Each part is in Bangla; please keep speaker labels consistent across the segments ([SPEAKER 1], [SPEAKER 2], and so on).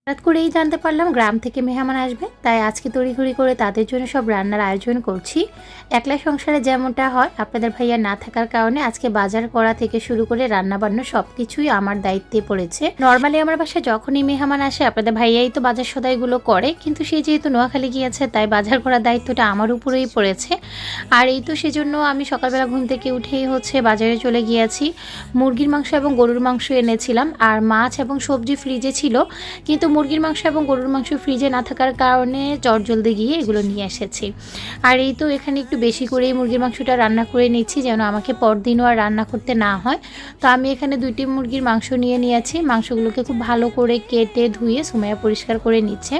[SPEAKER 1] হঠাৎ করেই জানতে পারলাম গ্রাম থেকে মেহমান আসবে, তাই আজকে তড়িঘড়ি করে তাদের জন্য সব রান্নার আয়োজন করছি। একলা সংসারে যেমনটা হয়, আপনাদের ভাইয়া না থাকার কারণে আজকে বাজার করা থেকে শুরু করে রান্না বান্না সব কিছুই আমার দায়িত্বে পড়েছে। নর্মালি আমার বাসায় যখনই মেহমান আসে আপনাদের ভাইয়াই তো বাজার সদাইগুলো করে, কিন্তু সে যেহেতু নোয়াখালী গিয়েছে তাই বাজার করার দায়িত্বটা আমার উপরেই পড়েছে। আর এই তো সেজন্য আমি সকালবেলা ঘুম থেকে উঠেই বাজারে চলে গিয়েছি। মুরগির মাংস এবং গরুর মাংস এনেছিলাম, আর মাছ এবং সবজি ফ্রিজে ছিল, কিন্তু মুরগির মাংস এবং গরুর মাংস ফ্রিজে না থাকার কারণে চটজলদি গিয়ে এগুলো নিয়ে এসেছি। আর এই তো এখানে একটু বেশি করেই মুরগির মাংসটা রান্না করে নিচ্ছি যেন আমাকে পরদিনও আর রান্না করতে না হয়। তো আমি এখানে 2টি মুরগির মাংস নিয়ে নিয়েছি। মাংসগুলোকে খুব ভালো করে কেটে ধুয়ে সুমাইয়া পরিষ্কার করে নিচ্ছে।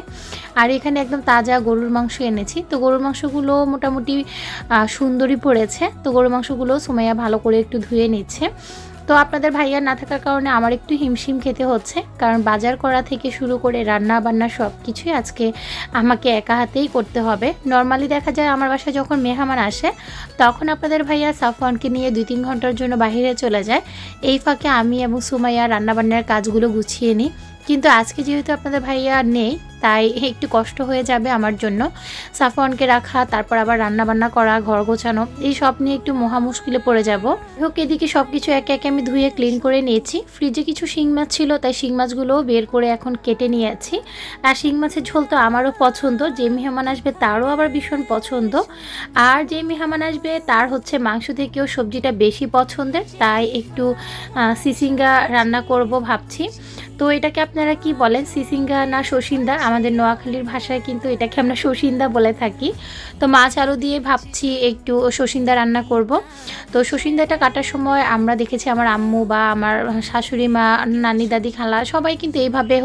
[SPEAKER 1] আর এখানে একদম তাজা গরুর মাংস এনেছি। তো গরুর মাংসগুলো মোটামুটি সুন্দরই পড়েছে। তো গরুর মাংসগুলো সুমাইয়া ভালো করে একটু ধুয়ে নিচ্ছে। তো আপনাদের ভাইয়া না থাকার কারণে আমার একটু হিমশিম খেতে হচ্ছে, কারণ বাজার করা থেকে শুরু করে রান্না বান্না সব কিছুই আজকে আমাকে একা হাতেই করতে হবে। নর্মালি দেখা যায় আমার বাসায় যখন মেহমান আসে তখন আপনাদের ভাইয়া সাফওয়ানকে নিয়ে 2-3 ঘন্টার জন্য বাইরে চলে যায়। এই ফাঁকে আমি এবং সুমাইয়া রান্নাবান্নার কাজগুলো গুছিয়ে নিই। কিন্তু আজকে যেহেতু আপনাদের ভাইয়া নেই তাই একটু কষ্ট হয়ে যাবে আমার জন্য। সাফওয়ানকে রাখা, তারপর আবার রান্না বান্না করা, ঘর গোছানো, এই সব নিয়ে একটু মহা মুশকিলে পড়ে যাব। হোক, এদিকে সব কিছু একে একে আমি ধুয়ে ক্লিন করে নিয়েছি। ফ্রিজে কিছু শিং মাছ ছিল, তাই শিং মাছগুলোও বের করে এখন কেটে নিয়েছি। আর শিং মাছের ঝোল তো আমারও পছন্দ, যে মেহমান আসবে তারও আবার ভীষণ পছন্দ। আর যে মেহমান আসবে তার মাংস থেকেও সবজিটা বেশি পছন্দের, তাই একটু সিসিঙ্গা রান্না করব ভাবছি। তো এটাকে আপনারা কি বলেন, সিসিঙ্গা না শসিন্দা? আমাদের নোয়াখালীর ভাষায় কিন্তু এটাকে আমরা শসিন্দা বলে থাকি। তো মাছ আলু দিয়ে ভাবছি একটু শসিন্দা রান্না করব। তো শসিন্দাটা কাটার সময় আমরা দেখেছি আমার আম্মু বা আমার শাশুড়ি মা, নানি, দাদি, খালা সবাই কিন্তু এইভাবে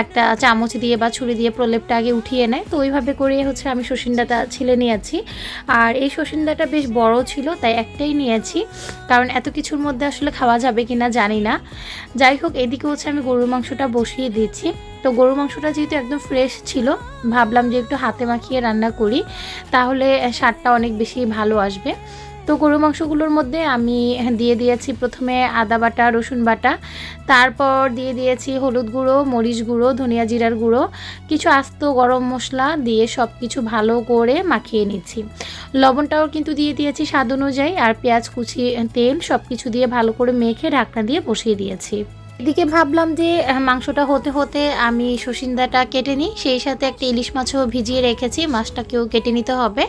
[SPEAKER 1] একটা চামচ দিয়ে বা ছুরি দিয়ে প্রলেপটা আগে উঠিয়ে নেয়। তো ওইভাবে করে আমি শসিন্দাটা ছিলে নিয়েছি। আর এই শসিন্দাটা বেশ বড় ছিল, তাই একটাই নিয়েছি, কারণ এত কিছুর মধ্যে আসলে খাওয়া যাবে কিনা জানি না। যাই হোক, এদিকে আমি গরুর মাংসটা বসিয়ে দিচ্ছি। তো গরুর মাংসটা যেহেতু একদম ফ্রেশ ছিল, ভাবলাম যে একটু হাতে মাখিয়ে রান্না করি, তাহলে স্বাদটা অনেক বেশি ভালো আসবে। তো গরুর মাংসগুলোর মধ্যে আমি দিয়ে দিয়েছি প্রথমে আদা বাটা, রসুন বাটা, তারপর দিয়ে দিয়েছি হলুদ গুঁড়ো, মরিচ গুঁড়ো, ধনিয়া জিরার গুঁড়ো, কিছু আস্ত গরম মশলা দিয়ে সব কিছু ভালো করে মাখিয়ে নিচ্ছি। লবণটাও কিন্তু দিয়ে দিয়েছি স্বাদ অনুযায়ী, আর পেঁয়াজ কুচি, তেল সব কিছু দিয়ে ভালো করে মেখে ঢাকনা দিয়ে বসিয়ে দিয়েছি। এদিকে ভাবলাম যে মাংসটা হতে হতে আমি শসিন্দাটা কেটে নিই, সেই সাথে একটা ইলিশ মাছও ভিজিয়ে রেখেছি, মাছটাকেও কেটে নিতে হবে।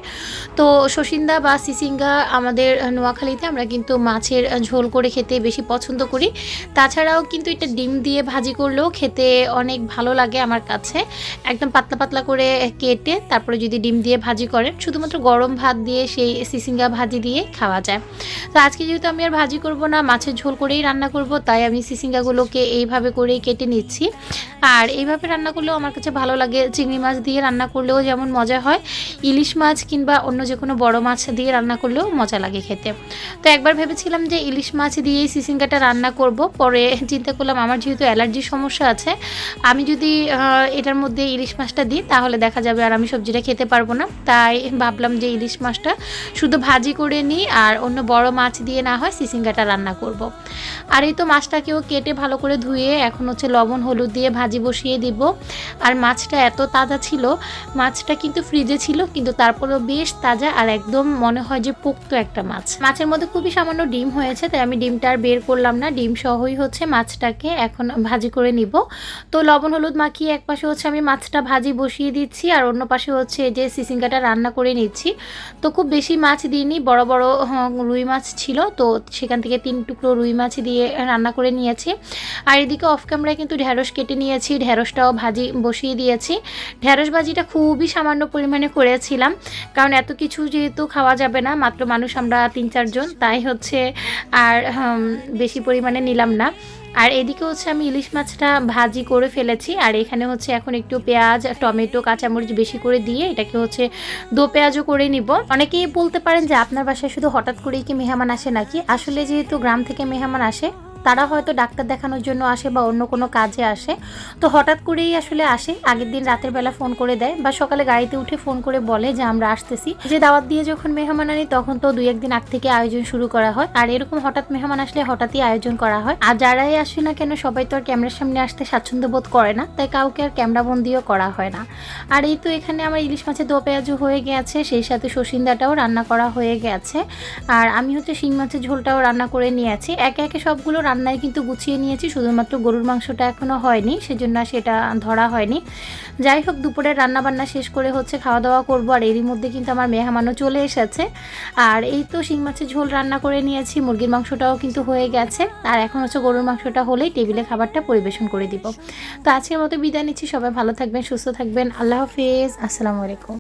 [SPEAKER 1] তো শসিন্দা বা সিসিঙ্গা আমাদের নোয়াখালীতে আমরা কিন্তু মাছের ঝোল করে খেতে বেশি পছন্দ করি। তাছাড়াও কিন্তু এটা ডিম দিয়ে ভাজি করলেও খেতে অনেক ভালো লাগে আমার কাছে। একদম পাতলা পাতলা করে কেটে তারপরে যদি ডিম দিয়ে ভাজি করেন, শুধুমাত্র গরম ভাত দিয়ে সেই সিসিঙ্গা ভাজি দিয়ে খাওয়া যায়। তো আজকে যেহেতু আমি আর ভাজি করব না, মাছের ঝোল করেই রান্না করব, তাই আমি সিসিঙ্গাগুলোকে এইভাবে করেই কেটে নিচ্ছি। আর এইভাবে রান্না করলেও আমার কাছে ভালো লাগে। চিংড়ি মাছ দিয়ে রান্না করলেও যেমন মজা হয়, ইলিশ মাছ কিংবা অন্য যে কোনো বড় মাছ দিয়ে রান্না করলেও মজা লাগে খেতে। তো একবার ভেবেছিলাম যে ইলিশ মাছ দিয়েই সিসিঙ্গাটা রান্না করব, পরে চিন্তা করলাম আমার যেহেতু অ্যালার্জির সমস্যা আছে, আমি যদি এটার মধ্যে ইলিশ মাছটা দিই তাহলে দেখা যাবে আর আমি সবজিটা খেতে পারবো না। তাই ভাবলাম যে ইলিশ মাছটা শুধু ভাজি করে নিই, আর অন্য বড় মাছ দিয়ে না হয় সিসিঙ্গাটা রান্না করব। আর এই তো মাছটাকেও কেটে ভালো করে ধুয়ে এখন লবণ হলুদ দিয়ে ভাজি বসিয়ে দিব। আর মাছটা এত তাজা ছিল, মাছটা কিন্তু ফ্রিজে ছিল, কিন্তু তারপরেও বেশ তাজা, আর একদম মনে হয় যে পোক্ত একটা মাছ। মাছের মধ্যে খুবই সামান্য ডিম হয়েছে, তাই আমি ডিমটা আর বের করলাম না, ডিম সহই মাছটাকে এখন ভাজি করে নিব। তো লবণ হলুদ মাখিয়ে এক পাশে আমি মাছটা ভাজি বসিয়ে দিচ্ছি, আর অন্য পাশে যে সিসিঙ্গাটা রান্না করে নিচ্ছি। তো খুব বেশি মাছ দিইনি, বড় বড় রুই মাছ ছিল, তো সেখান থেকে 3 টুকরো রুই মাছ দিয়ে রান্না করে নিয়েছি। আর এদিকে অফ ক্যামেরায় কিন্তু ঢেঁড়স কেটে নিয়েছি, ঢেঁড়সটাও ভাজি বসিয়ে দিয়েছি। ঢেঁড়স ভাজিটা খুবই সামান্য পরিমাণে করেছিলাম, কারণ এত কিছু যেহেতু খাওয়া যাবে না, মাত্র মানুষ আমরা 3-4 জন, তাই আর বেশি পরিমাণে নিলাম না। আর এদিকে আমি ইলিশ মাছটা ভাজি করে ফেলেছি, আর এখানে এখন একটু পেঁয়াজ, টমেটো, কাঁচামরিচ বেশি করে দিয়ে এটাকে দো পেঁয়াজও করে নিব। অনেকেই বলতে পারেন যে আপনার বাসায় শুধু হঠাৎ করেই কি মেহমান আসে নাকি? আসলে যেহেতু গ্রাম থেকে মেহমান আসে, তারা হয়তো ডাক্তার দেখানোর জন্য আসে বা অন্য কোনো কাজে আসে, তো হঠাৎ করেই আসলে আসে, আগের দিন রাতের বেলা ফোন করে দেয় বা সকালে গাড়িতে উঠে ফোন করে বলে যে আমরা আসতেছি। যে দাওয়াত দিয়ে যখন মেহমান আনি তখন তো 2-1 দিন আগ থেকে আয়োজন শুরু করা হয়, আর এরকম হঠাৎ মেহমান আসলে হঠাৎই আয়োজন করা হয়। আর যারাই আসে না কেন সবাই তো আর ক্যামেরার সামনে আসতে স্বাচ্ছন্দ্য বোধ করে না, তাই কাউকে আর ক্যামেরা বন্দিও করা হয় না। আর এই তো এখানে আমার ইলিশ মাছের দো পেঁয়াজু হয়ে গেছে, সেই সাথে সসিন্দাটাও রান্না করা হয়ে গেছে। আর আমি হচ্ছে শিং মাছের ঝোলটাও রান্না করে নিয়েছি, একে একে সবগুলো রান্নায় কিন্তু গুছিয়ে নিয়েছি, শুধুমাত্র গরুর মাংসটা এখনও হয়নি, সেজন্য সেটা ধরা হয়নি। যাই হোক, দুপুরে রান্না বান্না শেষ করে হচ্ছে খাওয়া দাওয়া করবো, আর এরই মধ্যে কিন্তু আমার মেহমানও চলে এসেছে। আর এই তো শিং মাছের ঝোল রান্না করে নিয়েছি, মুরগির মাংসটাও কিন্তু হয়ে গেছে, আর এখন হচ্ছে গরুর মাংসটা হলেই টেবিলে খাবারটা পরিবেশন করে দিব। তো আজকের মতো বিদায় নিচ্ছি, সবাই ভালো থাকবেন, সুস্থ থাকবেন, আল্লাহ হাফিজ, আসসালামু আলাইকুম।